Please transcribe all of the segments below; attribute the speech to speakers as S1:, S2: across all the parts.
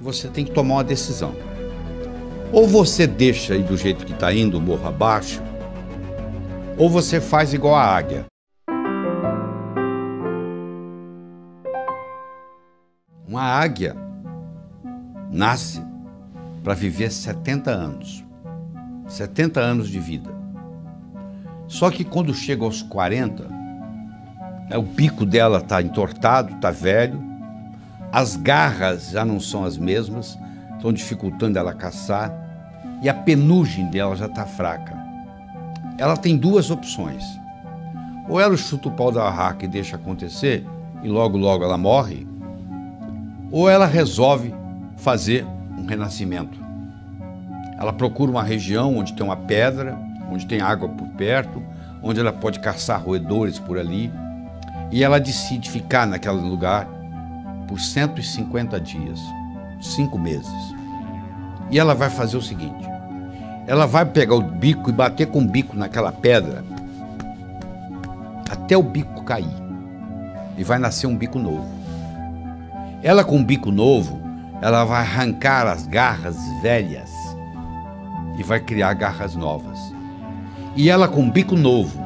S1: você tem que tomar uma decisão. Ou você deixa aí do jeito que está indo, morro abaixo, ou você faz igual a águia. Uma águia nasce para viver 70 anos. 70 anos de vida. Só que quando chega aos 40, o bico dela está entortado, está velho, as garras já não são as mesmas, estão dificultando ela caçar, e a penugem dela já está fraca. Ela tem duas opções. Ou ela chuta o pau da barraca e deixa acontecer, e logo logo ela morre, ou ela resolve fazer um renascimento. Ela procura uma região onde tem uma pedra, onde tem água por perto, onde ela pode caçar roedores por ali, e ela decide ficar naquele lugar por 150 dias, 5 meses. E ela vai fazer o seguinte: ela vai pegar o bico e bater com o bico naquela pedra até o bico cair, e vai nascer um bico novo. Ela, com o bico novo, ela vai arrancar as garras velhas e vai criar garras novas. E ela, com o bico novo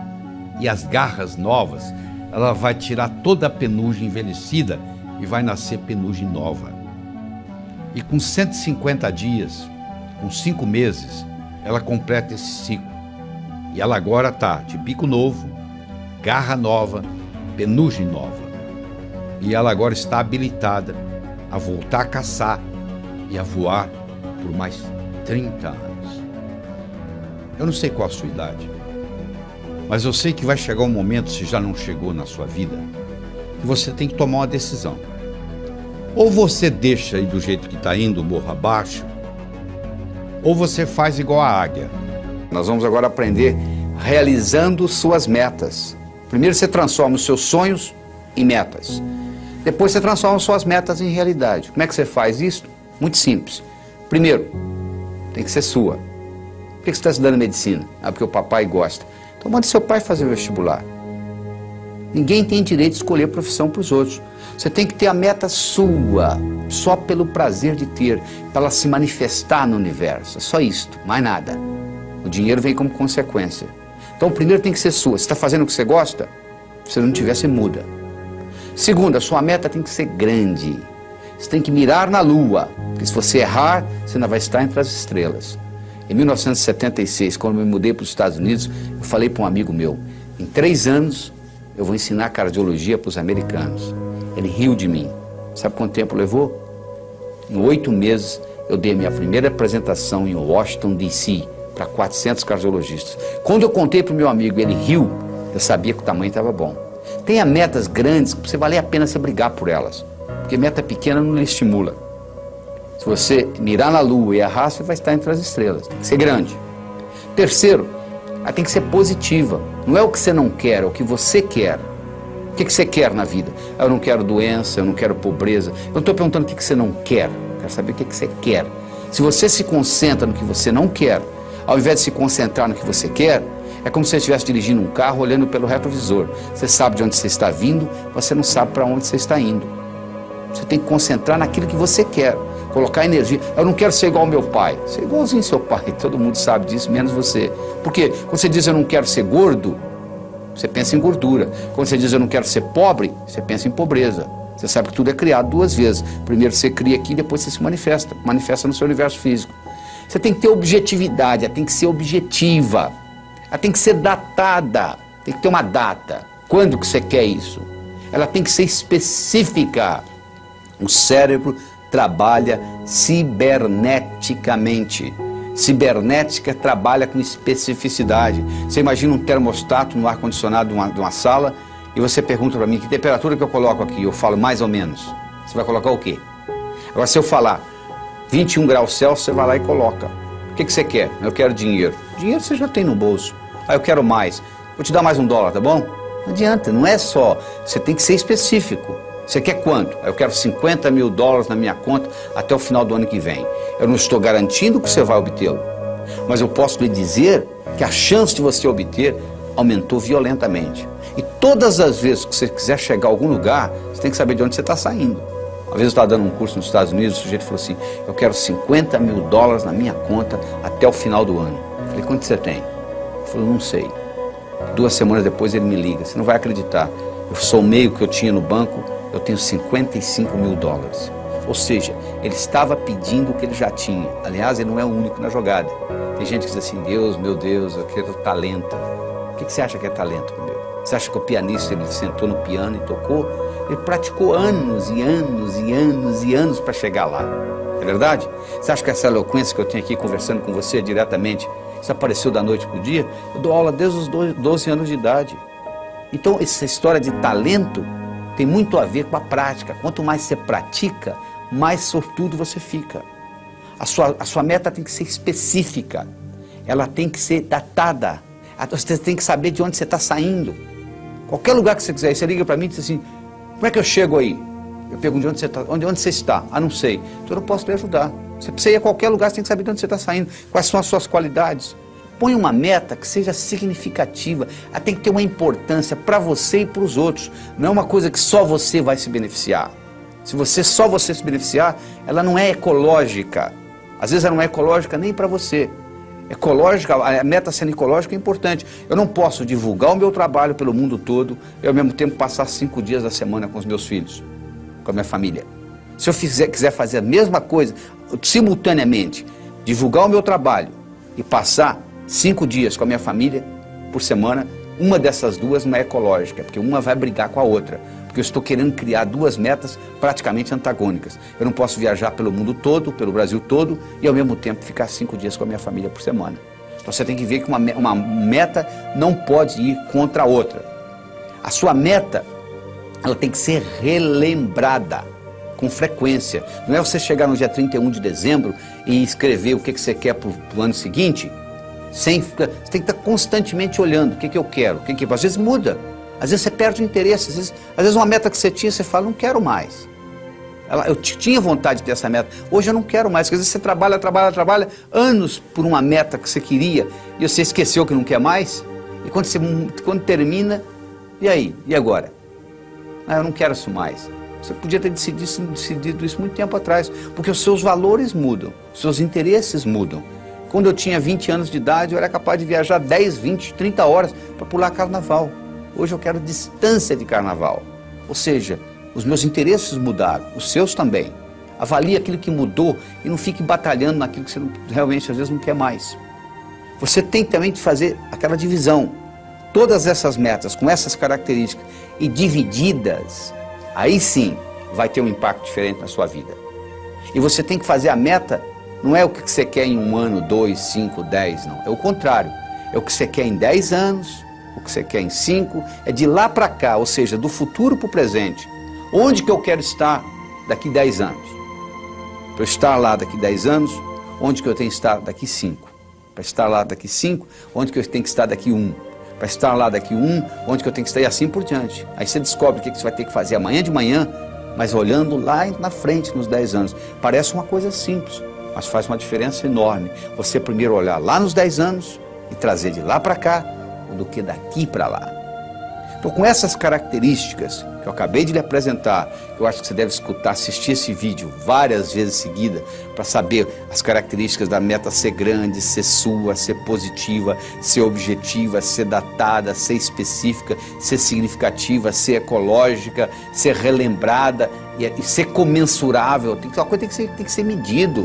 S1: e as garras novas, ela vai tirar toda a penugem envelhecida e vai nascer penugem nova. E com 150 dias, com 5 meses, ela completa esse ciclo. E ela agora está de bico novo, garra nova, penugem nova. E ela agora está habilitada a voltar a caçar e a voar por mais 30 anos. Eu não sei qual a sua idade, mas eu sei que vai chegar um momento, se já não chegou na sua vida, que você tem que tomar uma decisão. Ou você deixa aí do jeito que está indo, morro abaixo, ou você faz igual a águia.
S2: Nós vamos agora aprender realizando suas metas. Primeiro você transforma os seus sonhos em metas. Depois você transforma suas metas em realidade. Como é que você faz isso? Muito simples. Primeiro, tem que ser sua. Por que você está estudando medicina? Ah, porque o papai gosta. Então mande seu pai fazer o vestibular. Ninguém tem direito de escolher profissão para os outros. Você tem que ter a meta sua, só pelo prazer de ter, para ela se manifestar no universo. É só isto, mais nada. O dinheiro vem como consequência. Então, primeiro tem que ser sua. Você está fazendo o que você gosta? Se não tiver, você muda. Segundo, a sua meta tem que ser grande. Você tem que mirar na lua, porque se você errar, você ainda vai estar entre as estrelas. Em 1976, quando eu me mudei para os Estados Unidos, eu falei para um amigo meu: em 3 anos eu vou ensinar cardiologia para os americanos. Ele riu de mim. Sabe quanto tempo levou? Em 8 meses eu dei a minha primeira apresentação em Washington, D.C., para 400 cardiologistas. Quando eu contei para o meu amigo, ele riu, eu sabia que o tamanho estava bom. Tenha metas grandes, que você valer a pena você brigar por elas, porque meta pequena não lhe estimula. Se você mirar na lua e errar, você vai estar entre as estrelas. Tem que ser grande. Terceiro, ela tem que ser positiva. Não é o que você não quer, é o que você quer. O que você quer na vida? Eu não quero doença, eu não quero pobreza. Eu não estou perguntando o que você não quer. Eu quero saber o que você quer. Se você se concentra no que você não quer, ao invés de se concentrar no que você quer, é como se você estivesse dirigindo um carro olhando pelo retrovisor. Você sabe de onde você está vindo, você não sabe para onde você está indo. Você tem que concentrar naquilo que você quer, colocar energia. Eu não quero ser igual ao meu pai. Ser igualzinho ao seu pai, todo mundo sabe disso, menos você. Porque quando você diz eu não quero ser gordo, você pensa em gordura. Quando você diz eu não quero ser pobre, você pensa em pobreza. Você sabe que tudo é criado 2 vezes. Primeiro você cria aqui, depois você se manifesta no seu universo físico. Você tem que ter objetividade, ela tem que ser objetiva. Ela tem que ser datada, tem que ter uma data. Quando que você quer isso? Ela tem que ser específica. O cérebro trabalha ciberneticamente. Cibernética trabalha com especificidade. Você imagina um termostato no ar-condicionado de uma sala e você pergunta para mim que temperatura que eu coloco aqui. Eu falo mais ou menos. Você vai colocar o quê? Agora, se eu falar 21 graus Celsius, você vai lá e coloca. O que você quer? Eu quero dinheiro. Dinheiro você já tem no bolso. Ah, eu quero mais. Vou te dar mais $1, tá bom? Não adianta, não é só. Você tem que ser específico. Você quer quanto? Eu quero $50 mil na minha conta até o final do ano que vem. Eu não estou garantindo que você vai obtê-lo, mas eu posso lhe dizer que a chance de você obter aumentou violentamente. E todas as vezes que você quiser chegar a algum lugar, você tem que saber de onde você está saindo. Uma vez eu estava dando um curso nos Estados Unidos, o sujeito falou assim, eu quero $50 mil na minha conta até o final do ano. Eu falei, quanto você tem? Ele falou, não sei. 2 semanas depois ele me liga, você não vai acreditar, eu somei o que eu tinha no banco, eu tenho $55 mil. Ou seja, ele estava pedindo o que ele já tinha. Aliás, ele não é o único na jogada. Tem gente que diz assim, Deus, meu Deus, eu quero talento. O que você acha que é talento, meu? Você acha que o pianista, ele sentou no piano e tocou? Ele praticou anos e anos e anos e anos para chegar lá. É verdade? Você acha que essa eloquência que eu tenho aqui conversando com você diretamente, isso apareceu da noite para o dia? Eu dou aula desde os 12 anos de idade. Então, essa história de talento tem muito a ver com a prática. Quanto mais você pratica, mais sortudo você fica. A sua meta tem que ser específica. Ela tem que ser datada. Você tem que saber de onde você está saindo. Qualquer lugar que você quiser, você liga para mim e diz assim, como é que eu chego aí? Eu pergunto de onde você está. Onde você está? Ah, não sei. Então eu não posso lhe ajudar. Você precisa ir a qualquer lugar, você tem que saber de onde você está saindo. Quais são as suas qualidades. Põe uma meta que seja significativa. Ela tem que ter uma importância para você e para os outros. Não é uma coisa que só você vai se beneficiar. Se só você se beneficiar, ela não é ecológica. Às vezes ela não é ecológica nem para você. Ecológica, a meta sendo ecológica é importante. Eu não posso divulgar o meu trabalho pelo mundo todo e ao mesmo tempo passar 5 dias da semana com os meus filhos, com a minha família. Se eu quiser fazer a mesma coisa, simultaneamente, divulgar o meu trabalho e passar 5 dias com a minha família por semana, uma dessas duas não é ecológica, porque uma vai brigar com a outra. Porque eu estou querendo criar 2 metas praticamente antagônicas. Eu não posso viajar pelo mundo todo, pelo Brasil todo, e ao mesmo tempo ficar 5 dias com a minha família por semana. Então você tem que ver que uma meta não pode ir contra a outra. A sua meta, ela tem que ser relembrada com frequência. Não é você chegar no dia 31 de dezembro e escrever o que você quer para o ano seguinte, você tem que estar constantemente olhando o que eu quero. Às vezes muda. Às vezes você perde o interesse, às vezes uma meta que você tinha, você fala, não quero mais. Eu tinha vontade de ter essa meta, hoje eu não quero mais. Porque às vezes você trabalha anos por uma meta que você queria e você esqueceu que não quer mais. E quando termina, e aí? E agora? Ah, eu não quero isso mais. Você podia ter decidido isso muito tempo atrás, porque os seus valores mudam, os seus interesses mudam. Quando eu tinha 20 anos de idade, eu era capaz de viajar 10, 20, 30 horas para pular carnaval. Hoje eu quero distância de carnaval. Ou seja, os meus interesses mudaram, os seus também. Avalie aquilo que mudou e não fique batalhando naquilo que você realmente às vezes não quer mais. Você tem também de fazer aquela divisão. Todas essas metas com essas características e divididas, aí sim vai ter um impacto diferente na sua vida. E você tem que fazer a meta, não é o que você quer em 1 ano, 2, 5, 10, não. É o contrário. É o que você quer em 10 anos, o que você quer em 5, é de lá para cá, ou seja, do futuro para o presente. Onde que eu quero estar daqui 10 anos? Para eu estar lá daqui 10 anos, onde que eu tenho que estar daqui 5? Para estar lá daqui 5, onde que eu tenho que estar daqui 1? Para estar lá daqui 1, onde que eu tenho que estar e assim por diante. Aí você descobre o que você vai ter que fazer amanhã de manhã, mas olhando lá na frente, nos 10 anos. Parece uma coisa simples, mas faz uma diferença enorme. Você primeiro olhar lá nos 10 anos e trazer de lá para cá, do que daqui para lá. Então, com essas características que eu acabei de lhe apresentar, eu acho que você deve escutar, assistir esse vídeo várias vezes seguidas para saber as características da meta ser grande, ser sua, ser positiva, ser objetiva, ser datada, ser específica, ser significativa, ser ecológica, ser relembrada e ser comensurável. Uma coisa tem que ser medido.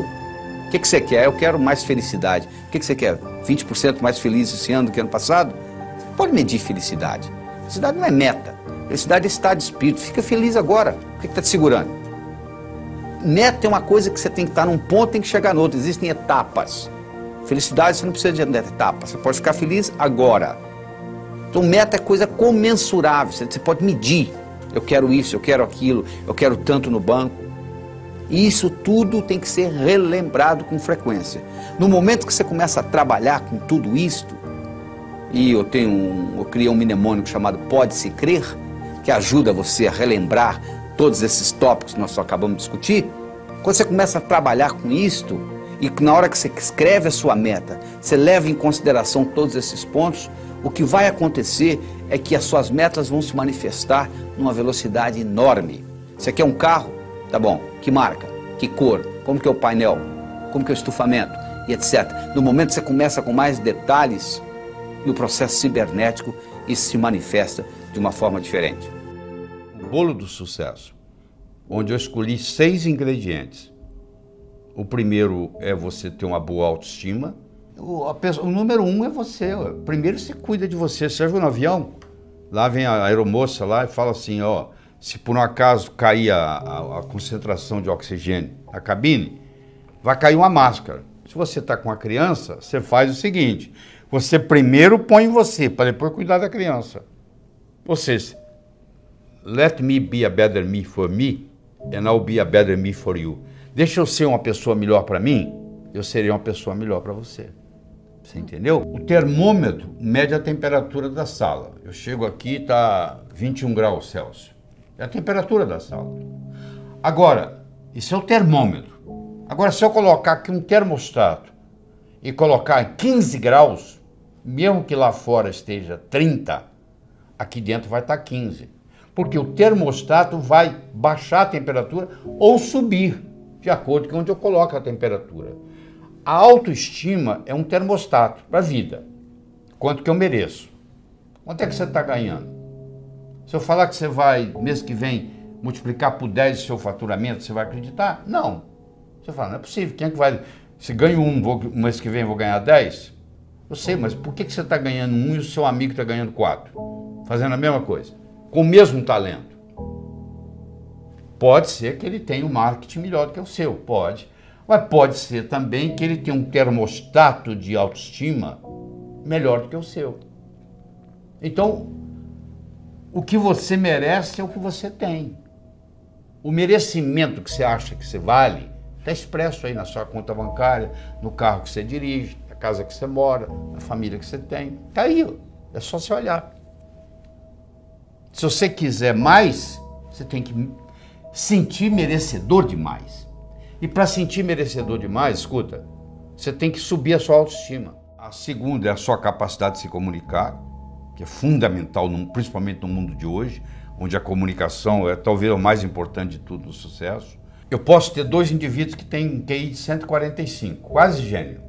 S2: O que você quer? Eu quero mais felicidade. O que você quer? 20% mais feliz esse ano do que ano passado? Você pode medir felicidade. Felicidade não é meta. Felicidade é estado de espírito. Fica feliz agora. O que está te segurando? Meta é uma coisa que você tem que estar num ponto e tem que chegar no outro. Existem etapas. Felicidade você não precisa de etapas. Você pode ficar feliz agora. Então meta é coisa comensurável. Você pode medir. Eu quero isso, eu quero aquilo, eu quero tanto no banco. E isso tudo tem que ser relembrado com frequência. No momento que você começa a trabalhar com tudo isto, e eu criei um mnemônico chamado Pode-se Crer, que ajuda você a relembrar todos esses tópicos que nós só acabamos de discutir. Quando você começa a trabalhar com isto, e na hora que você escreve a sua meta, você leva em consideração todos esses pontos, o que vai acontecer é que as suas metas vão se manifestar numa velocidade enorme. Você quer um carro? Tá bom, que marca, que cor, como que é o painel, como que é o estufamento e etc. No momento que você começa com mais detalhes, no processo cibernético, isso se manifesta de uma forma diferente.
S1: O bolo do sucesso, onde eu escolhi 6 ingredientes. O primeiro é você ter uma boa autoestima. O número 1 é você. Primeiro você cuida de você. Você já viu no avião? Lá vem a aeromoça lá e fala assim, ó, se por um acaso cair a concentração de oxigênio na cabine, vai cair uma máscara. Se você está com a criança, você faz o seguinte, você primeiro põe em você, para depois cuidar da criança. Ou seja, let me be a better me for me, and I'll be a better me for you. Deixa eu ser uma pessoa melhor para mim, eu serei uma pessoa melhor para você. Você entendeu? O termômetro mede a temperatura da sala. Eu chego aqui, está 21 graus Celsius. É a temperatura da sala. Agora, isso é o termômetro. Agora, se eu colocar aqui um termostato e colocar em 15 graus, mesmo que lá fora esteja 30, aqui dentro vai estar 15. Porque o termostato vai baixar a temperatura ou subir, de acordo com onde eu coloco a temperatura. A autoestima é um termostato para a vida. Quanto que eu mereço? Quanto é que você está ganhando? Se eu falar que você vai, mês que vem, multiplicar por 10 o seu faturamento, você vai acreditar? Não. Você fala, não é possível. Quem é que vai... Se ganho um mês que vem eu vou ganhar 10? Eu sei, mas por que você está ganhando 1 e o seu amigo está ganhando 4? Fazendo a mesma coisa. Com o mesmo talento. Pode ser que ele tenha um marketing melhor do que o seu, pode. Mas pode ser também que ele tenha um termostato de autoestima melhor do que o seu. Então, o que você merece é o que você tem. O merecimento que você acha que você vale está expresso aí na sua conta bancária, no carro que você dirige, na casa que você mora, na família que você tem. Está aí, é só você olhar. Se você quiser mais, você tem que sentir merecedor de mais. E para sentir merecedor de mais, escuta, você tem que subir a sua autoestima. A segunda é a sua capacidade de se comunicar, que é fundamental, principalmente no mundo de hoje, onde a comunicação é talvez o mais importante de tudo no sucesso. Eu posso ter 2 indivíduos que têm QI de 145, quase gênio.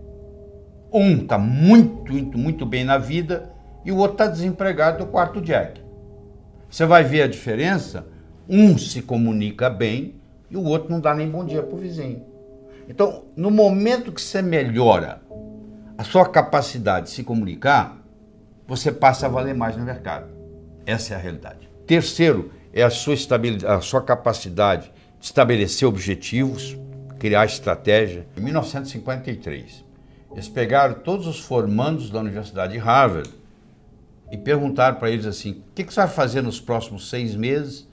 S1: Um está muito bem na vida e o outro está desempregado do quarto Jack. Você vai ver a diferença, um se comunica bem e o outro não dá nem bom dia para o vizinho. Então, no momento que você melhora a sua capacidade de se comunicar, você passa a valer mais no mercado. Essa é a realidade. Terceiro, é a sua capacidade de estabelecer objetivos, criar estratégia. Em 1953, eles pegaram todos os formandos da Universidade de Harvard e perguntaram para eles assim, o que você vai fazer nos próximos 6 meses,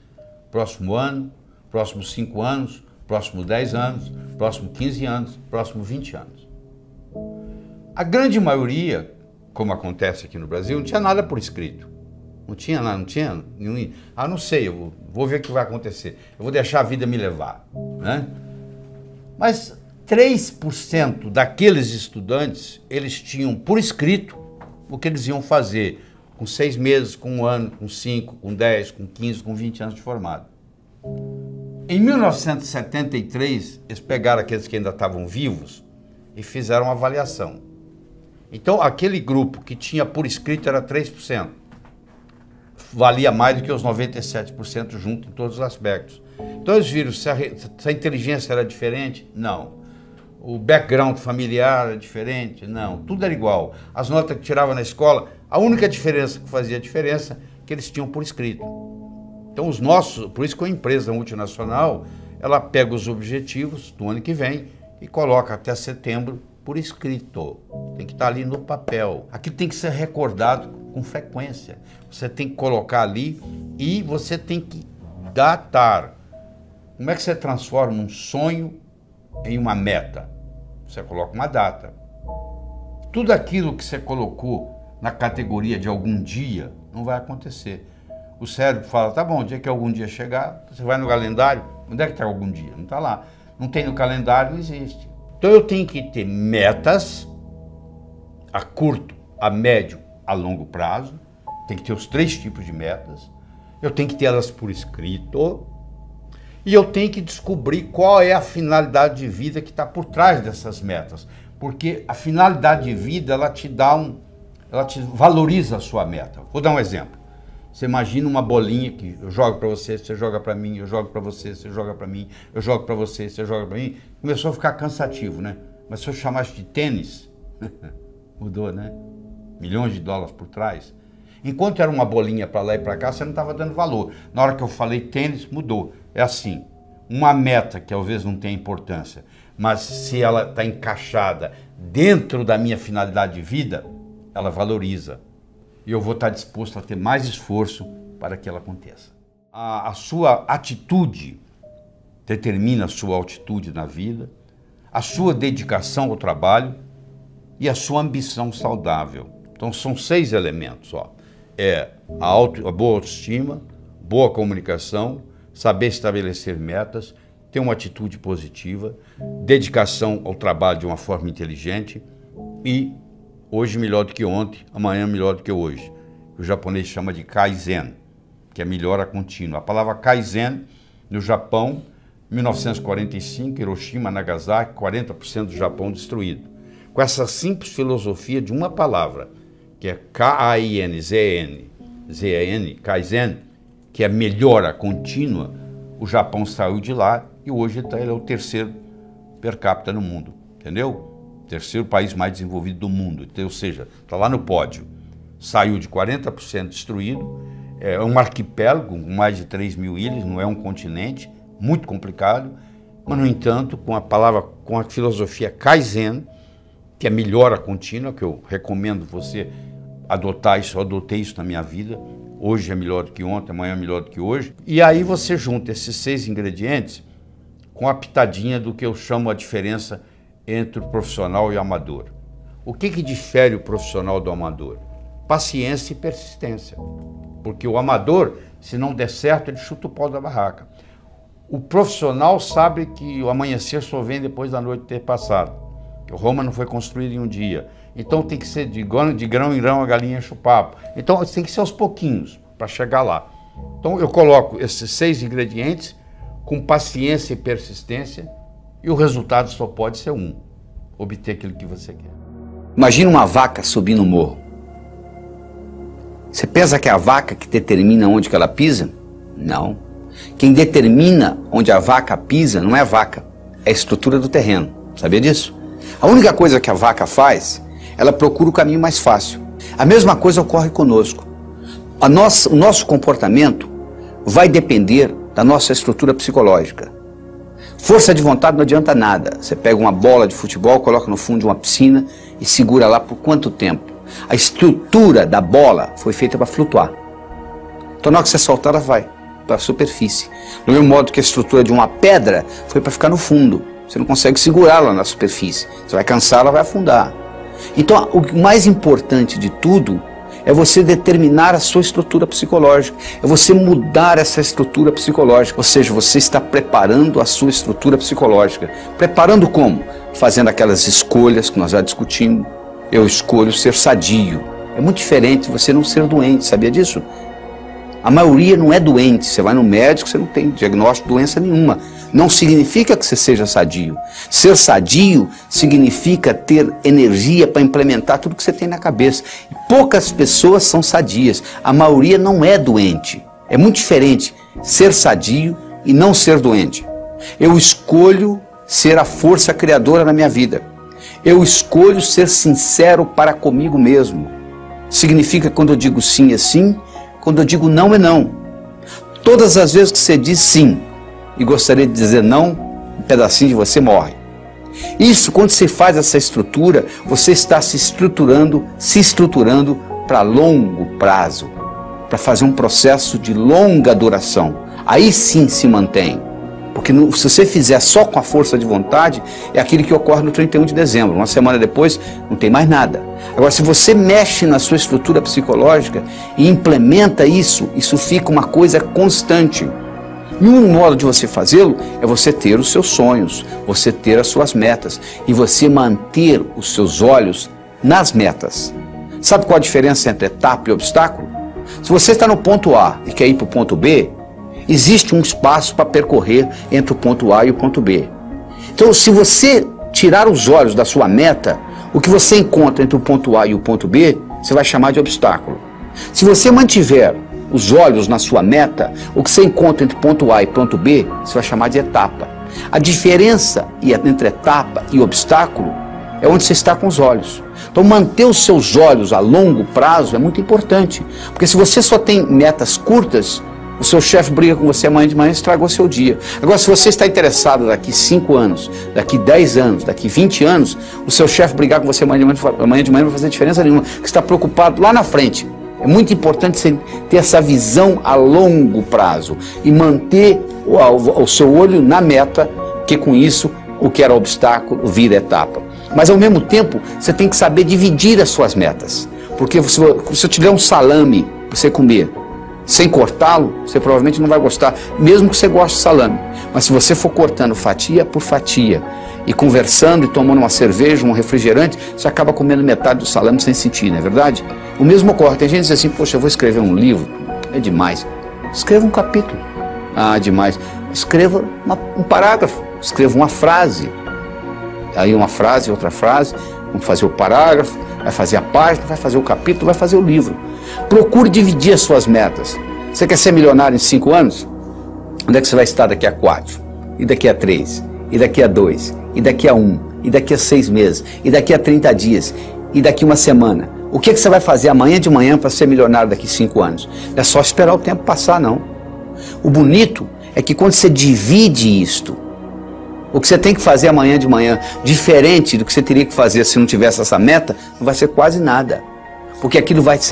S1: próximo ano, próximos 5 anos, próximos 10 anos, próximos 15 anos, próximos 20 anos. A grande maioria, como acontece aqui no Brasil, não tinha nada por escrito. Não tinha nada, não tinha nenhum... Ah, não sei, eu vou ver o que vai acontecer. Eu vou deixar a vida me levar, né? Mas 3% daqueles estudantes, eles tinham por escrito o que eles iam fazer com 6 meses, com 1 ano, com 5, com 10, com 15, com 20 anos de formado. Em 1973, eles pegaram aqueles que ainda estavam vivos e fizeram uma avaliação. Então, aquele grupo que tinha por escrito era 3%. Valia mais do que os 97% junto em todos os aspectos. Então, eles viram se a inteligência era diferente? Não. O background familiar era diferente? Não. Tudo era igual. As notas que tiravam na escola, a única diferença que fazia diferença é que eles tinham por escrito. Então, os nossos, por isso que a empresa multinacional, ela pega os objetivos do ano que vem e coloca até setembro por escrito. Tem que estar ali no papel. Aquilo tem que ser recordado com frequência. Você tem que colocar ali e você tem que datar. Como é que você transforma um sonho em uma meta? Você coloca uma data. Tudo aquilo que você colocou na categoria de algum dia não vai acontecer. O cérebro fala, tá bom, o dia que algum dia chegar, você vai no calendário, onde é que está algum dia? Não está lá. Não tem no calendário, não existe. Então eu tenho que ter metas a curto, a médio, a longo prazo. Tem que ter os 3 tipos de metas. Eu tenho que ter elas por escrito. E eu tenho que descobrir qual é a finalidade de vida que está por trás dessas metas. Porque a finalidade de vida, ela te valoriza a sua meta. Vou dar um exemplo. Você imagina uma bolinha que eu jogo para você, você joga para mim, eu jogo para você, você joga para mim, eu jogo para você, você joga para mim. Começou a ficar cansativo, né? Mas se eu chamasse de tênis, mudou, né? Milhões de dólares por trás. Enquanto era uma bolinha para lá e para cá, você não estava dando valor. Na hora que eu falei tênis, mudou. É assim, uma meta que talvez não tenha importância, mas se ela está encaixada dentro da minha finalidade de vida, ela valoriza. E eu vou estar disposto a ter mais esforço para que ela aconteça. A sua atitude determina a sua altitude na vida, a sua dedicação ao trabalho e a sua ambição saudável. Então são 6 elementos, ó. A boa autoestima, boa comunicação, saber estabelecer metas, ter uma atitude positiva, dedicação ao trabalho de uma forma inteligente e hoje melhor do que ontem, amanhã melhor do que hoje. O japonês chama de Kaizen, que é melhora contínua. A palavra Kaizen, no Japão, 1945, Hiroshima, Nagasaki, 40% do Japão destruído. Com essa simples filosofia de uma palavra, que é K-A-I-N-Z-N, Kaizen, que é melhora contínua, o Japão saiu de lá e hoje ele é o 3º per capita no mundo, entendeu? 3º país mais desenvolvido do mundo, então, ou seja, está lá no pódio. Saiu de 40% destruído, é um arquipélago com mais de 3.000 ilhas, não é um continente, muito complicado, mas, no entanto, com a filosofia Kaizen, que é melhora contínua, que eu recomendo você adotar isso, eu adotei isso na minha vida, hoje é melhor do que ontem, amanhã é melhor do que hoje, e aí você junta esses 6 ingredientes com a pitadinha do que eu chamo a diferença entre o profissional e o amador. O que difere o profissional do amador? Paciência e persistência. Porque o amador, se não der certo, ele chuta o pau da barraca. O profissional sabe que o amanhecer só vem depois da noite ter passado. Que Roma não foi construída em um dia. Então tem que ser de grão em grão a galinha enche o papo. Então tem que ser aos pouquinhos para chegar lá. Então eu coloco esses 6 ingredientes com paciência e persistência, e o resultado só pode ser um: obter aquilo que você quer.
S2: Imagina uma vaca subindo um morro. Você pensa que é a vaca que determina onde que ela pisa? Não. Quem determina onde a vaca pisa não é a vaca, é a estrutura do terreno. Sabia disso? A única coisa que a vaca faz, ela procura o caminho mais fácil. A mesma coisa ocorre conosco. O nosso comportamento vai depender da nossa estrutura psicológica. Força de vontade não adianta nada. Você pega uma bola de futebol, coloca no fundo de uma piscina e segura lá por quanto tempo? A estrutura da bola foi feita para flutuar. Então na hora que você soltar, ela vai para a superfície. Do mesmo modo que a estrutura de uma pedra foi para ficar no fundo. Você não consegue segurá-la na superfície. Você vai cansar, ela vai afundar. Então o mais importante de tudo é você determinar a sua estrutura psicológica, é você mudar essa estrutura psicológica, ou seja, você está preparando a sua estrutura psicológica. Preparando como? Fazendo aquelas escolhas que nós já discutimos. Eu escolho ser sadio. É muito diferente de você não ser doente, sabia disso? A maioria não é doente, você vai no médico, você não tem diagnóstico de doença nenhuma. Não significa que você seja sadio. Ser sadio significa ter energia para implementar tudo que você tem na cabeça. E poucas pessoas são sadias, a maioria não é doente. É muito diferente ser sadio e não ser doente. Eu escolho ser a força criadora na minha vida. Eu escolho ser sincero para comigo mesmo. Significa quando eu digo sim é sim, quando eu digo não é não. Todas as vezes que você diz sim e gostaria de dizer não, um pedacinho de você morre. Isso, quando você faz essa estrutura, você está se estruturando para longo prazo, para fazer um processo de longa duração. Aí sim se mantém. Porque se você fizer só com a força de vontade, é aquilo que ocorre no 31 de dezembro. Uma semana depois, não tem mais nada. Agora, se você mexe na sua estrutura psicológica e implementa isso, isso fica uma coisa constante. E um modo de você fazê-lo é você ter os seus sonhos, você ter as suas metas e você manter os seus olhos nas metas. Sabe qual a diferença entre etapa e obstáculo? Se você está no ponto A e quer ir para o ponto B, Existe um espaço para percorrer entre o ponto A e o ponto B. Então, se você tirar os olhos da sua meta, o que você encontra entre o ponto A e o ponto B, você vai chamar de obstáculo. Se você mantiver os olhos na sua meta, o que você encontra entre ponto A e ponto B, você vai chamar de etapa. A diferença entre etapa e obstáculo é onde você está com os olhos. Então, manter os seus olhos a longo prazo é muito importante, porque se você só tem metas curtas, o seu chefe briga com você amanhã de manhã e estragou seu dia. Agora, se você está interessado daqui 5 anos, daqui 10 anos, daqui 20 anos, o seu chefe brigar com você amanhã de manhã não vai fazer diferença nenhuma, porque você está preocupado lá na frente. É muito importante você ter essa visão a longo prazo e manter o seu olho na meta, que com isso o que era obstáculo vira etapa. Mas ao mesmo tempo, você tem que saber dividir as suas metas. Porque se eu te der um salame para você comer, sem cortá-lo, você provavelmente não vai gostar, mesmo que você goste de salame. Mas se você for cortando fatia por fatia, e conversando e tomando uma cerveja, um refrigerante, você acaba comendo metade do salame sem sentir, não é verdade? O mesmo ocorre. Tem gente que diz assim, poxa, eu vou escrever um livro, é demais. Escreva um capítulo. Ah, demais. Escreva um parágrafo, escreva uma frase. Aí uma frase, outra frase, vamos fazer o parágrafo, vai fazer a página, vai fazer o capítulo, vai fazer o livro. Procure dividir as suas metas. Você quer ser milionário em 5 anos? Onde é que você vai estar daqui a 4? E daqui a 3? E daqui a 2? E daqui a 1? E daqui a 6 meses? E daqui a 30 dias? E daqui a uma semana? O que você vai fazer amanhã de manhã para ser milionário daqui a 5 anos? Não é só esperar o tempo passar, não. O bonito é que quando você divide isto, o que você tem que fazer amanhã de manhã, diferente do que você teria que fazer se não tivesse essa meta, não vai ser quase nada. Porque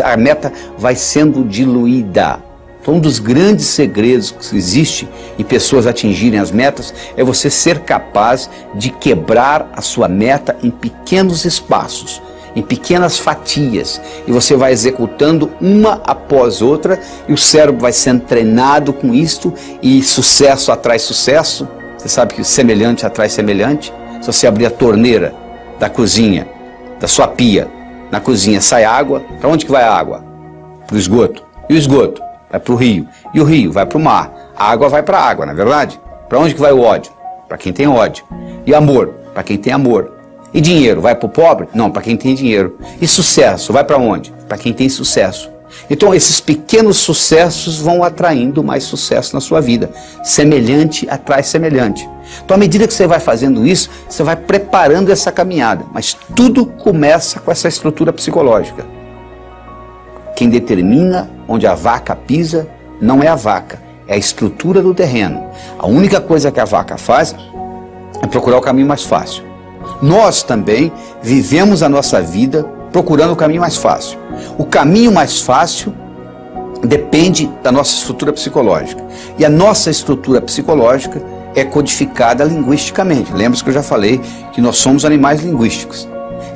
S2: a meta vai sendo diluída. Então, um dos grandes segredos que existe em pessoas atingirem as metas é você ser capaz de quebrar a sua meta em pequenos espaços, em pequenas fatias, e você vai executando uma após outra, e o cérebro vai sendo treinado com isto, e sucesso atrai sucesso. Você sabe que semelhante atrai semelhante. Se você abrir a torneira da cozinha, da sua pia, na cozinha sai água, para onde que vai a água? Para o esgoto. E o esgoto? Vai para o rio. E o rio vai para o mar. A água vai para a água, não é verdade? Para onde que vai o ódio? Para quem tem ódio. E amor? Para quem tem amor. E dinheiro? Vai para o pobre? Não, para quem tem dinheiro. E sucesso? Vai para onde? Para quem tem sucesso. Então esses pequenos sucessos vão atraindo mais sucesso na sua vida. Semelhante atrai semelhante. Então à medida que você vai fazendo isso, você vai preparando essa caminhada. Mas tudo começa com essa estrutura psicológica. Quem determina onde a vaca pisa não é a vaca, é a estrutura do terreno. A única coisa que a vaca faz é procurar o caminho mais fácil. Nós também vivemos a nossa vida procurando o caminho mais fácil. O caminho mais fácil depende da nossa estrutura psicológica. E a nossa estrutura psicológica é codificada linguisticamente. Lembra-se que eu já falei que nós somos animais linguísticos.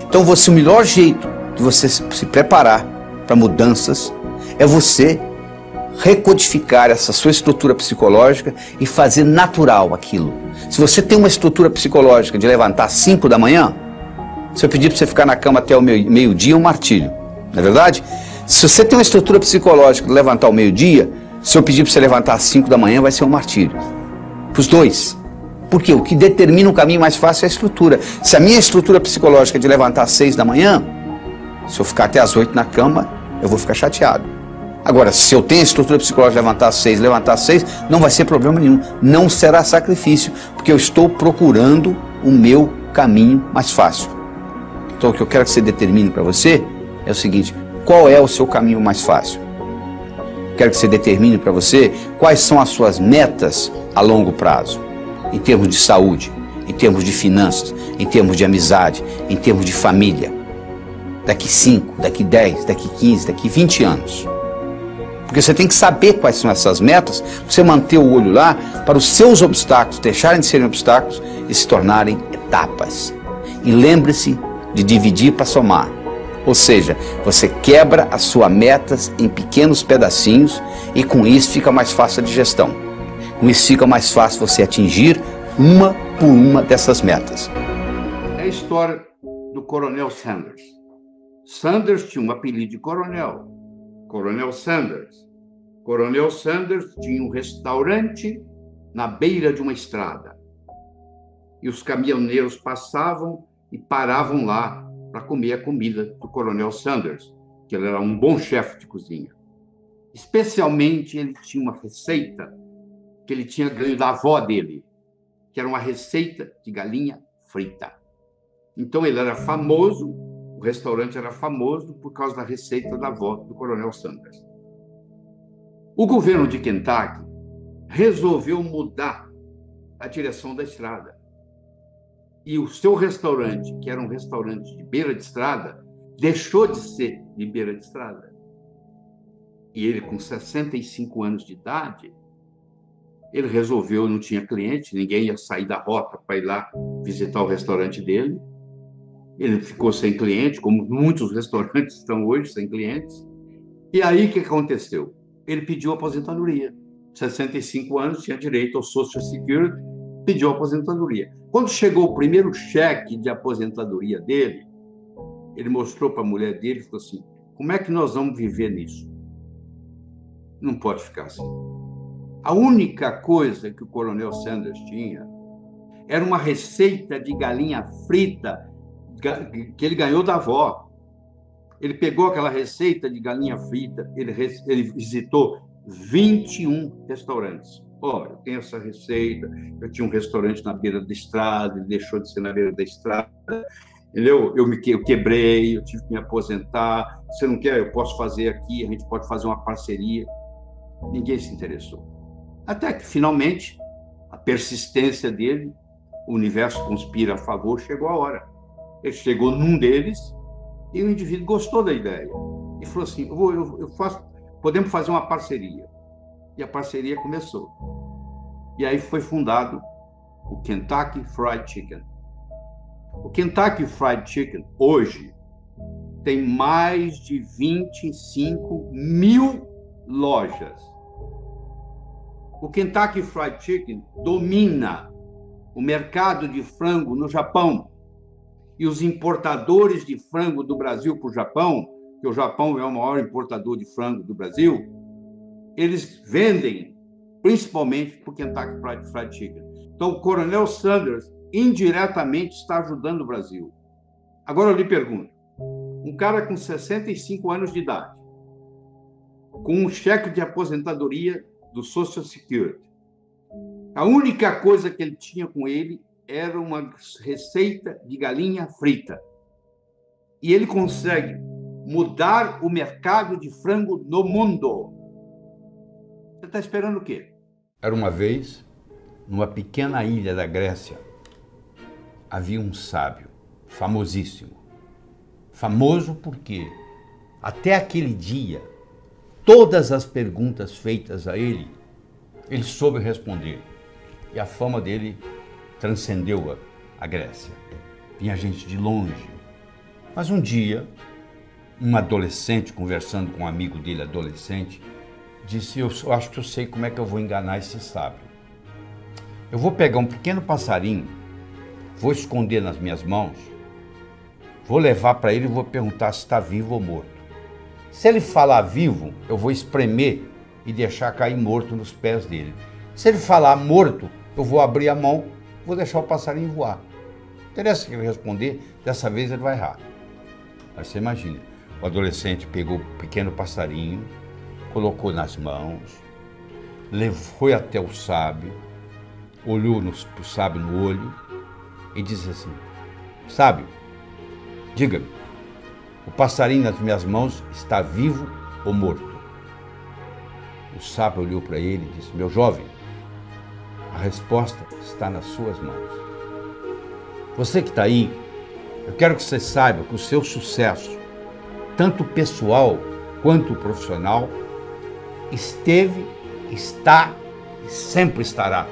S2: Então o melhor jeito de você se preparar para mudanças é você recodificar essa sua estrutura psicológica e fazer natural aquilo. Se você tem uma estrutura psicológica de levantar às 5 da manhã, se eu pedir para você ficar na cama até o meio-dia, é um martírio. Não é verdade? Se você tem uma estrutura psicológica de levantar ao meio-dia, se eu pedir para você levantar às 5 da manhã, vai ser um martírio. Para os dois. Porque o que determina o caminho mais fácil é a estrutura. Se a minha estrutura psicológica é de levantar às 6 da manhã, se eu ficar até às 8 na cama, eu vou ficar chateado. Agora, se eu tenho a estrutura psicológica de levantar às 6, não vai ser problema nenhum. Não será sacrifício, porque eu estou procurando o meu caminho mais fácil. Então, o que eu quero que você determine para você é o seguinte: qual é o seu caminho mais fácil? Quero que você determine para você quais são as suas metas a longo prazo, em termos de saúde, em termos de finanças, em termos de amizade, em termos de família. Daqui 5, daqui 10, daqui 15, daqui 20 anos. Porque você tem que saber quais são essas metas, para você manter o olho lá, para os seus obstáculos deixarem de serem obstáculos e se tornarem etapas. E lembre-se de dividir para somar. Ou seja, você quebra as suas metas em pequenos pedacinhos e com isso fica mais fácil a digestão. Com isso fica mais fácil você atingir uma por uma dessas metas.
S1: É a história do Coronel Sanders. Sanders tinha um apelido de coronel, Coronel Sanders.
S2: Coronel Sanders tinha um restaurante na beira de uma estrada. E os caminhoneiros passavam e paravam lá para comer a comida do Coronel Sanders, que ele era um bom chefe de cozinha. Especialmente, ele tinha uma receita que ele tinha ganho da avó dele, que era uma receita de galinha frita. Então, ele era famoso, o restaurante era famoso por causa da receita da avó do Coronel Sanders. O governo de Kentucky resolveu mudar a direção da estrada. E o seu restaurante, que era um restaurante de beira de estrada, deixou de ser de beira de estrada. E ele, com 65 anos de idade, ele resolveu, não tinha cliente, ninguém ia sair da rota para ir lá visitar o restaurante dele. Ele ficou sem cliente, como muitos restaurantes estão hoje, sem clientes. E aí, o que aconteceu? Ele pediu aposentadoria. 65 anos, tinha direito ao Social Security, pediu aposentadoria. Quando chegou o primeiro cheque de aposentadoria dele, ele mostrou para a mulher dele e falou assim: como é que nós vamos viver nisso? Não pode ficar assim. A única coisa que o Coronel Sanders tinha era uma receita de galinha frita que ele ganhou da avó. Ele pegou aquela receita de galinha frita, ele visitou 21 restaurantes. Olha, eu tenho essa receita, eu tinha um restaurante na beira da estrada, ele deixou de ser na beira da estrada, entendeu? Eu quebrei, eu tive que me aposentar. Você não quer? Eu posso fazer aqui, a gente pode fazer uma parceria. Ninguém se interessou. Até que, finalmente, a persistência dele, o universo conspira a favor, chegou a hora. Ele chegou num deles e o indivíduo gostou da ideia. E falou assim: podemos fazer uma parceria. E a parceria começou. E aí foi fundado o Kentucky Fried Chicken. O Kentucky Fried Chicken, hoje, tem mais de 25 mil lojas. O Kentucky Fried Chicken domina o mercado de frango no Japão. E os importadores de frango do Brasil para o Japão, que o Japão é o maior importador de frango do Brasil, eles vendem principalmente para o Kentucky Fried Chicken. Então, o Coronel Sanders indiretamente está ajudando o Brasil. Agora eu lhe pergunto, um cara com 65 anos de idade, com um cheque de aposentadoria do Social Security, a única coisa que ele tinha com ele era uma receita de galinha frita. E ele consegue mudar o mercado de frango no mundo. Você está esperando o quê?
S1: Era uma vez, numa pequena ilha da Grécia, havia um sábio famosíssimo. Famoso porque, até aquele dia, todas as perguntas feitas a ele, ele soube responder. E a fama dele transcendeu a Grécia. Vinha gente de longe. Mas um dia, um adolescente, conversando com um amigo dele, adolescente, disse: eu acho que eu sei como é que eu vou enganar esse sábio. Eu vou pegar um pequeno passarinho, vou esconder nas minhas mãos, vou levar para ele e vou perguntar se está vivo ou morto. Se ele falar vivo, eu vou espremer e deixar cair morto nos pés dele. Se ele falar morto, eu vou abrir a mão, vou deixar o passarinho voar. Não interessa o que ele responder, dessa vez ele vai errar. Mas você imagina, o adolescente pegou o pequeno passarinho, colocou nas mãos, foi até o sábio, olhou para o sábio no olho e disse assim: sábio, diga-me, o passarinho nas minhas mãos está vivo ou morto? O sábio olhou para ele e disse: meu jovem, a resposta está nas suas mãos. Você que está aí, eu quero que você saiba que o seu sucesso, tanto pessoal quanto profissional, esteve, está e sempre estará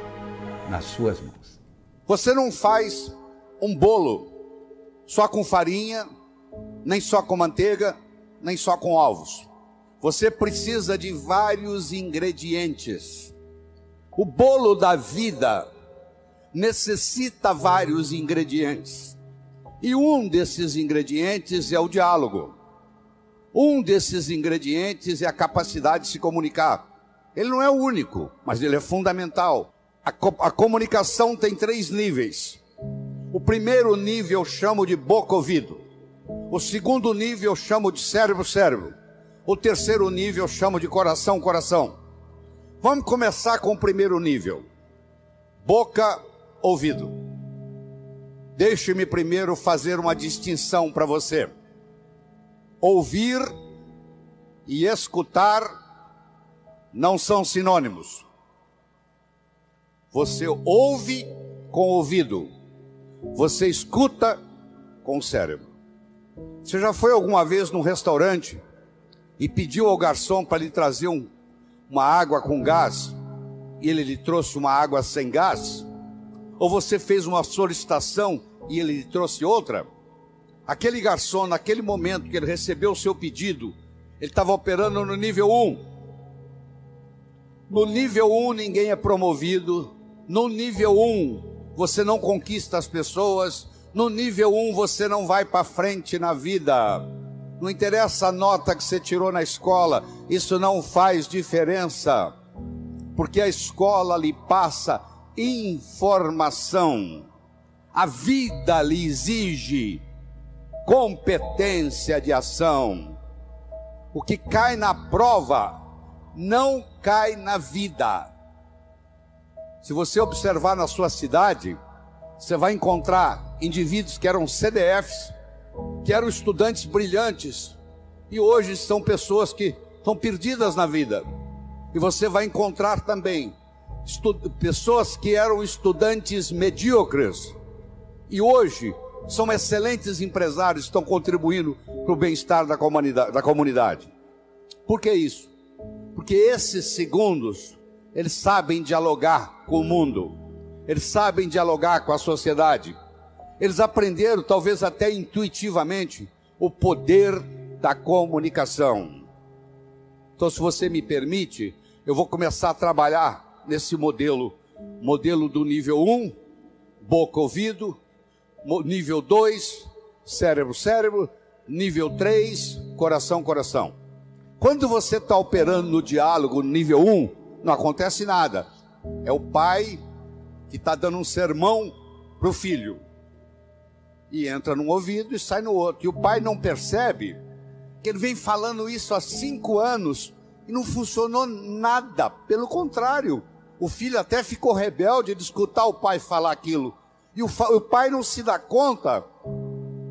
S1: nas suas mãos.
S3: Você não faz um bolo só com farinha, nem só com manteiga, nem só com ovos. Você precisa de vários ingredientes. O bolo da vida necessita vários ingredientes. E um desses ingredientes é o diálogo. Um desses ingredientes é a capacidade de se comunicar. Ele não é o único, mas ele é fundamental. A comunicação tem 3 níveis. O primeiro nível eu chamo de boca-ouvido. O segundo nível eu chamo de cérebro-cérebro. O terceiro nível eu chamo de coração-coração. Vamos começar com o primeiro nível. Boca-ouvido. Deixe-me primeiro fazer uma distinção para você. Ouvir e escutar não são sinônimos. Você ouve com o ouvido, você escuta com o cérebro. Você já foi alguma vez num restaurante e pediu ao garçom para lhe trazer uma água com gás e ele lhe trouxe uma água sem gás? Ou você fez uma solicitação e ele lhe trouxe outra? Aquele garçom, naquele momento que ele recebeu o seu pedido, ele estava operando no nível 1. No nível 1 ninguém é promovido. No nível 1 você não conquista as pessoas. No nível 1 você não vai para frente na vida. Não interessa a nota que você tirou na escola, isso não faz diferença. Porque a escola lhe passa informação. A vida lhe exige competência de ação. O que cai na prova não cai na vida. Se você observar na sua cidade, você vai encontrar indivíduos que eram CDFs, que eram estudantes brilhantes, e hoje são pessoas que estão perdidas na vida. E você vai encontrar também pessoas que eram estudantes medíocres, e hoje são excelentes empresários, estão contribuindo para o bem-estar da comunidade. Por que isso? Porque esses segundos, eles sabem dialogar com o mundo, eles sabem dialogar com a sociedade, eles aprenderam, talvez até intuitivamente, o poder da comunicação. Então, se você me permite, eu vou começar a trabalhar nesse modelo do nível 1, boca-ouvido, nível 2, cérebro-cérebro, nível 3, coração-coração. Quando você está operando no diálogo nível 1, não acontece nada. É o pai que está dando um sermão para o filho. E entra num ouvido e sai no outro. E o pai não percebe que ele vem falando isso há 5 anos e não funcionou nada. Pelo contrário, o filho até ficou rebelde de escutar o pai falar aquilo. E o pai não se dá conta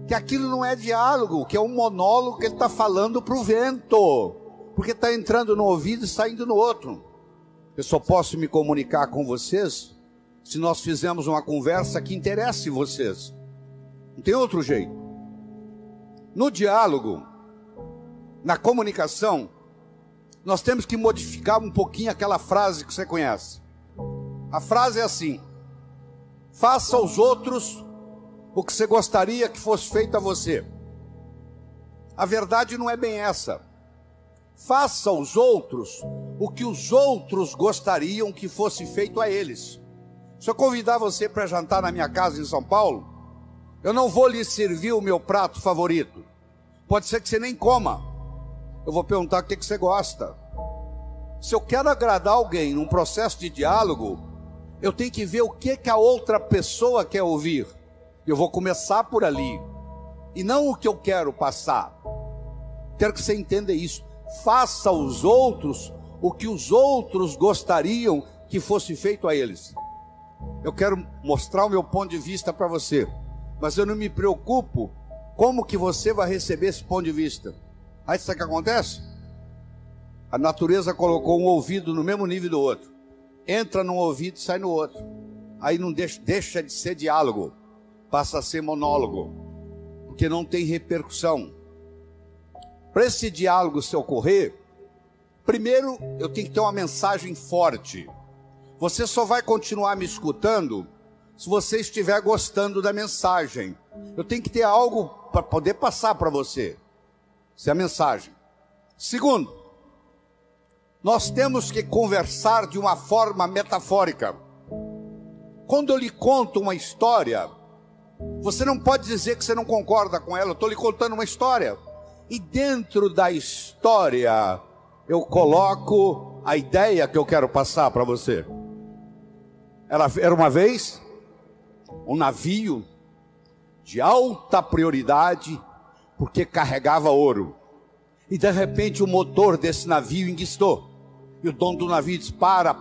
S3: que aquilo não é diálogo, que é um monólogo que ele está falando para o vento. Porque está entrando no ouvido e saindo no outro. Eu só posso me comunicar com vocês se nós fizermos uma conversa que interesse vocês. Não tem outro jeito. No diálogo, na comunicação, nós temos que modificar um pouquinho aquela frase que você conhece. A frase é assim: faça aos outros o que você gostaria que fosse feito a você. A verdade não é bem essa. Faça aos outros o que os outros gostariam que fosse feito a eles. Se eu convidar você para jantar na minha casa em São Paulo, eu não vou lhe servir o meu prato favorito. Pode ser que você nem coma. Eu vou perguntar o que você gosta. Se eu quero agradar alguém num processo de diálogo, eu tenho que ver o que a outra pessoa quer ouvir. Eu vou começar por ali, e não o que eu quero passar. Quero que você entenda isso. Faça aos outros o que os outros gostariam que fosse feito a eles. Eu quero mostrar o meu ponto de vista para você, mas eu não me preocupo como que você vai receber esse ponto de vista. Aí sabe o que acontece? A natureza colocou um ouvido no mesmo nível do outro. Entra num ouvido e sai no outro. Aí não deixa de ser diálogo, passa a ser monólogo, porque não tem repercussão. Para esse diálogo se ocorrer, primeiro eu tenho que ter uma mensagem forte. Você só vai continuar me escutando se você estiver gostando da mensagem. Eu tenho que ter algo para poder passar para você. Essa é a mensagem. Segundo, nós temos que conversar de uma forma metafórica. Quando eu lhe conto uma história, você não pode dizer que você não concorda com ela. Eu estou lhe contando uma história. E dentro da história, eu coloco a ideia que eu quero passar para você? Era uma vez um navio de alta prioridade, porque carregava ouro. E de repente o motor desse navio enguiçou. E o dono do navio disse: para.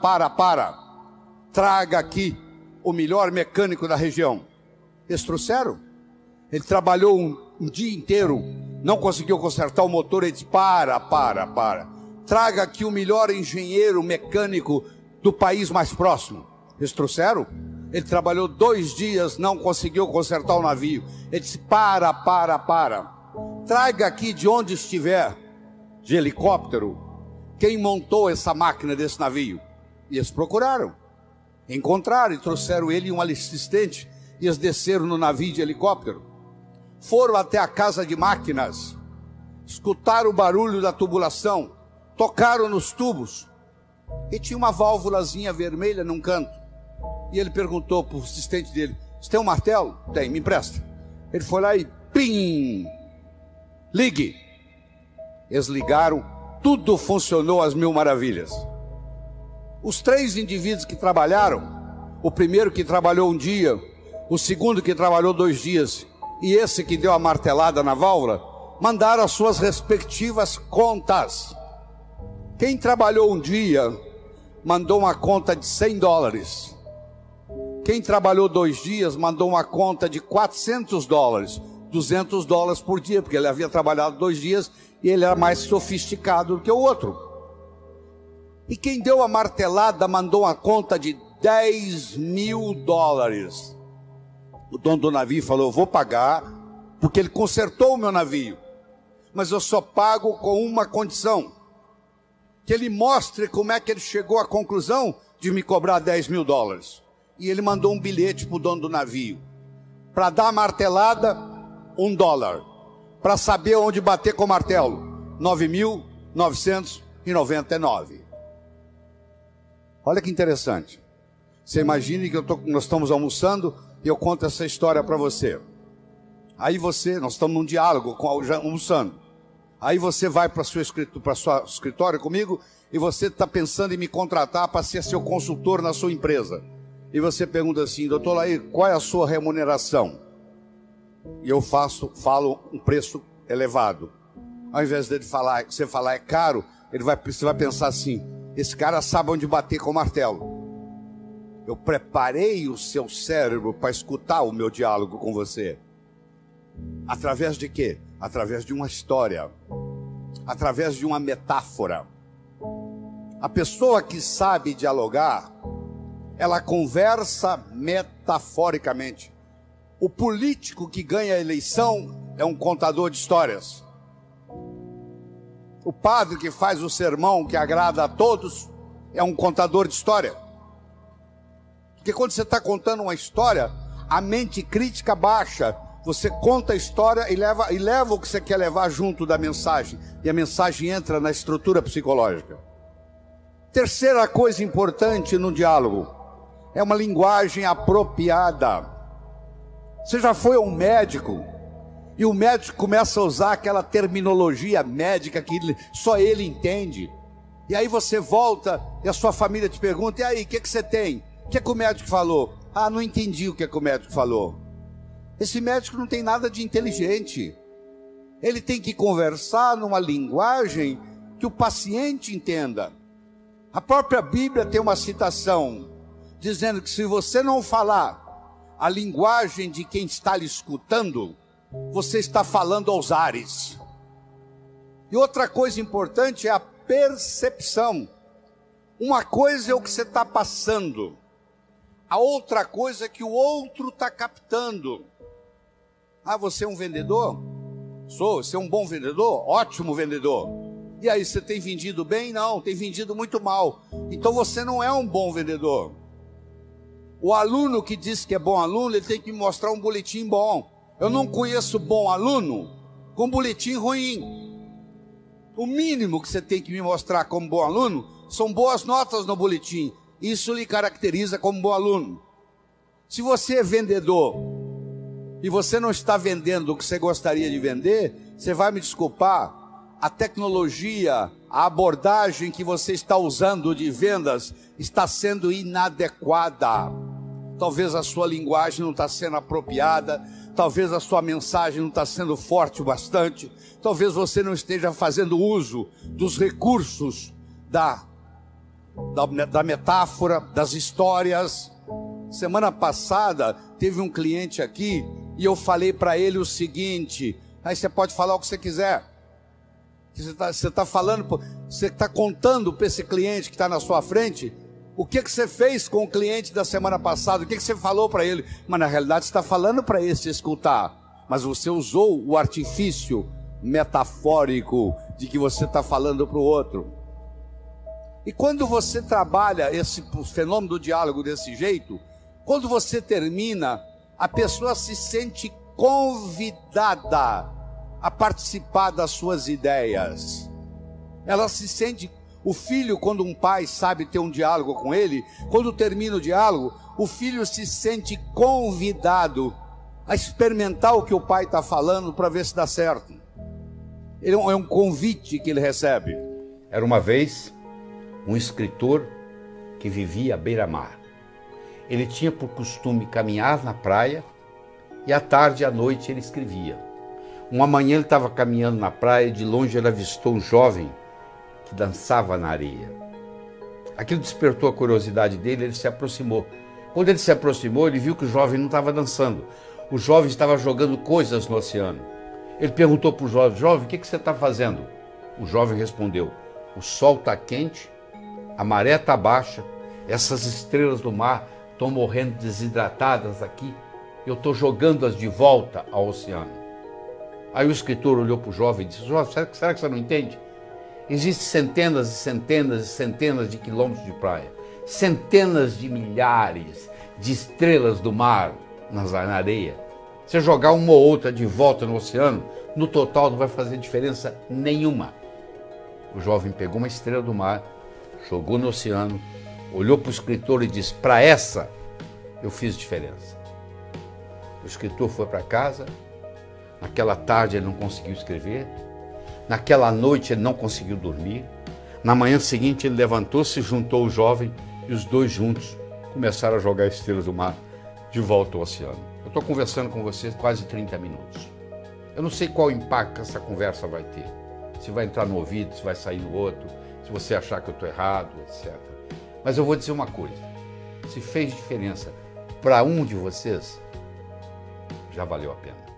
S3: Traga aqui o melhor mecânico da região. Eles trouxeram. Ele trabalhou um dia inteiro, não conseguiu consertar o motor. Ele disse: para. Traga aqui o melhor engenheiro mecânico do país mais próximo. Eles trouxeram. Ele trabalhou 2 dias, não conseguiu consertar o navio. Ele disse: para. Traga aqui de onde estiver, de helicóptero, quem montou essa máquina desse navio. E eles procuraram, encontraram e trouxeram ele e um assistente. E eles desceram no navio de helicóptero. Foram até a casa de máquinas, escutaram o barulho da tubulação, tocaram nos tubos. E tinha uma válvulazinha vermelha num canto. E ele perguntou para o assistente dele: você tem um martelo? Tem, me empresta. Ele foi lá e pim! Ligue! Eles ligaram, tudo funcionou às mil maravilhas. Os 3 indivíduos que trabalharam, o primeiro que trabalhou um dia, o segundo que trabalhou 2 dias, e esse que deu a martelada na válvula, mandaram as suas respectivas contas. Quem trabalhou um dia, mandou uma conta de $100. Quem trabalhou 2 dias, mandou uma conta de $400, $200 por dia, porque ele havia trabalhado 2 dias e ele era mais sofisticado do que o outro. E quem deu a martelada mandou uma conta de $10.000. O dono do navio falou: eu vou pagar, porque ele consertou o meu navio, mas eu só pago com uma condição: que ele mostre como é que ele chegou à conclusão de me cobrar $10.000. E ele mandou um bilhete para o dono do navio: para dar a martelada, $1. Para saber onde bater com o martelo, 9.999. Olha que interessante. Você imagine que nós estamos almoçando e eu conto essa história para você. Aí nós estamos num diálogo, almoçando. Aí você vai para o seu escritório comigo e você está pensando em me contratar para ser seu consultor na sua empresa. E você pergunta assim: doutor Laí, qual é a sua remuneração? E eu falo um preço elevado. Ao invés dele falar, você falar é caro, você vai pensar assim: esse cara sabe onde bater com o martelo. Eu preparei o seu cérebro para escutar o meu diálogo com você. Através de quê? Através de uma história, através de uma metáfora. A pessoa que sabe dialogar, ela conversa metaforicamente. O político que ganha a eleição é um contador de histórias. O padre que faz o sermão que agrada a todos é um contador de história. Porque quando você está contando uma história, a mente crítica baixa. Você conta a história e leva o que você quer levar junto da mensagem. E a mensagem entra na estrutura psicológica. Terceira coisa importante no diálogo é uma linguagem apropriada. Você já foi a um médico e o médico começa a usar aquela terminologia médica que só ele entende. E aí você volta e a sua família te pergunta: e aí, o que você tem? O que o médico falou? Ah, não entendi o que o médico falou. Esse médico não tem nada de inteligente. Ele tem que conversar numa linguagem que o paciente entenda. A própria Bíblia tem uma citação dizendo que se você não falar a linguagem de quem está lhe escutando, você está falando aos ares. E outra coisa importante é a percepção. Uma coisa é o que você está passando, a outra coisa é que o outro está captando. Ah, você é um vendedor? Sou. Você é um bom vendedor? Ótimo vendedor. E aí, você tem vendido bem? Não, tem vendido muito mal. Então você não é um bom vendedor. O aluno que diz que é bom aluno, ele tem que me mostrar um boletim bom. Eu não conheço bom aluno com boletim ruim. O mínimo que você tem que me mostrar como bom aluno são boas notas no boletim. Isso lhe caracteriza como bom aluno. Se você é vendedor e você não está vendendo o que você gostaria de vender, você vai me desculpar, a tecnologia, a abordagem que você está usando de vendas está sendo inadequada. Talvez a sua linguagem não está sendo apropriada, talvez a sua mensagem não está sendo forte o bastante, talvez você não esteja fazendo uso dos recursos da metáfora, das histórias. Semana passada teve um cliente aqui e eu falei para ele o seguinte: aí você pode falar o que você quiser. Você está falando, você está contando para esse cliente que está na sua frente o que você fez com o cliente da semana passada, o que você falou para ele. Mas na realidade você está falando para esse escutar, mas você usou o artifício metafórico de que você está falando para o outro. E quando você trabalha esse fenômeno do diálogo desse jeito, quando você termina, a pessoa se sente convidada a participar das suas ideias. Ela se sente... O filho, quando um pai sabe ter um diálogo com ele, quando termina o diálogo, o filho se sente convidado a experimentar o que o pai está falando para ver se dá certo. É um convite que ele recebe.
S1: Era uma vez um escritor que vivia à beira-mar. Ele tinha por costume caminhar na praia e à tarde e à noite ele escrevia. Uma manhã ele estava caminhando na praia e de longe ele avistou um jovem que dançava na areia. Aquilo despertou a curiosidade dele, ele se aproximou. Quando ele se aproximou, ele viu que o jovem não estava dançando. O jovem estava jogando coisas no oceano. Ele perguntou para o jovem: jovem, o que você está fazendo? O jovem respondeu: o sol está quente, a maré está baixa, essas estrelas do mar estão morrendo desidratadas aqui, eu estou jogando-as de volta ao oceano. Aí o escritor olhou para o jovem e disse: jovem, será que você não entende? Existem centenas e centenas e centenas de quilômetros de praia, centenas de milhares de estrelas do mar na areia. Você jogar uma ou outra de volta no oceano, no total não vai fazer diferença nenhuma. O jovem pegou uma estrela do mar, jogou no oceano, olhou para o escritor e disse: para essa eu fiz diferença. O escritor foi para casa. Naquela tarde ele não conseguiu escrever. Naquela noite ele não conseguiu dormir. Na manhã seguinte ele levantou-se, juntou o jovem e os dois juntos começaram a jogar estrelas do mar de volta ao oceano. Eu estou conversando com vocês quase 30 minutos. Eu não sei qual impacto essa conversa vai ter. Se vai entrar no ouvido, se vai sair no outro, se você achar que eu estou errado, etc. Mas eu vou dizer uma coisa: se fez diferença para um de vocês, já valeu a pena.